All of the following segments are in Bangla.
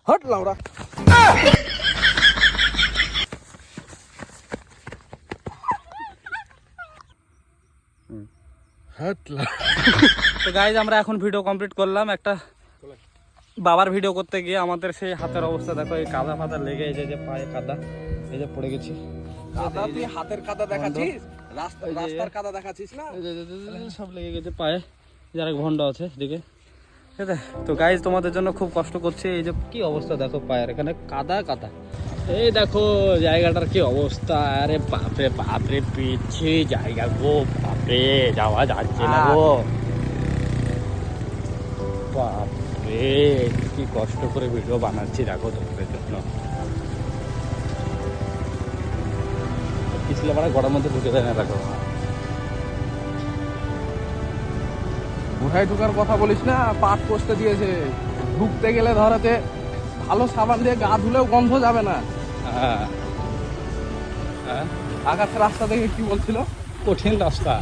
হট লাউড়া তো গাইজ আমরা এখন ভিডিও কমপ্লিট করলাম। একটা বাবার ভিডিও করতে গিয়ে আমাদের সেই হাতের অবস্থা দেখো, এই কাদা ফাদা লেগে, এই যে পায়ে কাদা, এই যে পড়ে গেছি। কাদা তুই হাতের কাদা দেখাচ্ছিস, রাস্তার কাদা দেখাচ্ছিস না, সব লেগে গেছে পায়ে, যারা ভন্ড আছে এদিকে। তো গাইজ তোমাদের জন্য খুব কষ্ট করছে। এই যে কি অবস্থা দেখো পায়ের, এখানে কাদা কাদা। এই দেখো জায়গাটার কি অবস্থা। আরে বাপরে বাপরে, পিছিয়ে জায়গা গো, বাপরে যাওয়া যাচ্ছে না গো, বাপরে কি কষ্ট করে ভিডিও বানাচ্ছি দেখো তোমাদের জন্য। পিছলে মানে গড়ার মধ্যে ঢুকে দেয় না দেখো। কোথায় ঢুকার কথা বলিস না, পাট কষতে দিয়েছে, ঢুকতে গেলে ধরাতে ভালো সাবান দিয়ে গা ধুলেও গন্ধ যাবে না। হ্যাঁ হ্যাঁ, আগাছা রাস্তা দেখে কি বলছিল, কঠিন রাস্তা।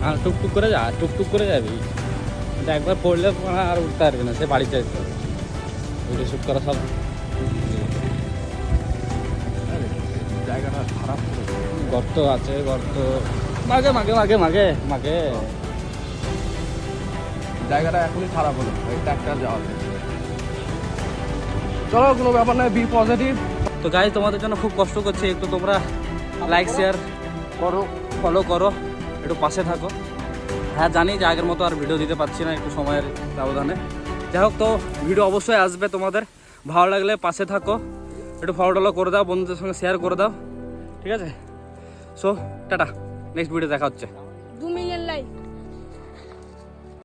আর টুকটুক করে যা, টুকটুক করে যাবি, একবার পড়লে আর উঠতে পারবি না, সে বাড়িতে যেতে হবে। ভিডিও শুট করা সব জায়গাটা খারাপ, গর্ত আছে, গর্ত মাগে মাগে মাগে মাগে মাগে, জায়গাটা এখনই খারাপ হলো, ট্র্যাক্টর যাওয়া যায়। চলো কোনো ব্যাপার নয়, বি পজিটিভ। তো গাইজ তোমাদের জন্য খুব কষ্ট করছে, একটু তোমরা লাইক শেয়ার করো, ফলো করো, একটু পাশে থাকো। হ্যাঁ জানি যে আগের মতো আর ভিডিও দিতে পারছি না, একটু সময়ের ব্যবধানে। যাই হোক, তো ভিডিও অবশ্যই আসবে, তোমাদের ভালো লাগলে পাশে থাকো, একটু ফলো টলো করে দাও, বন্ধুদের সঙ্গে শেয়ার করে দাও, ঠিক আছে? সো টাটা, নেক্সট ভিডিও দেখা হচ্ছে।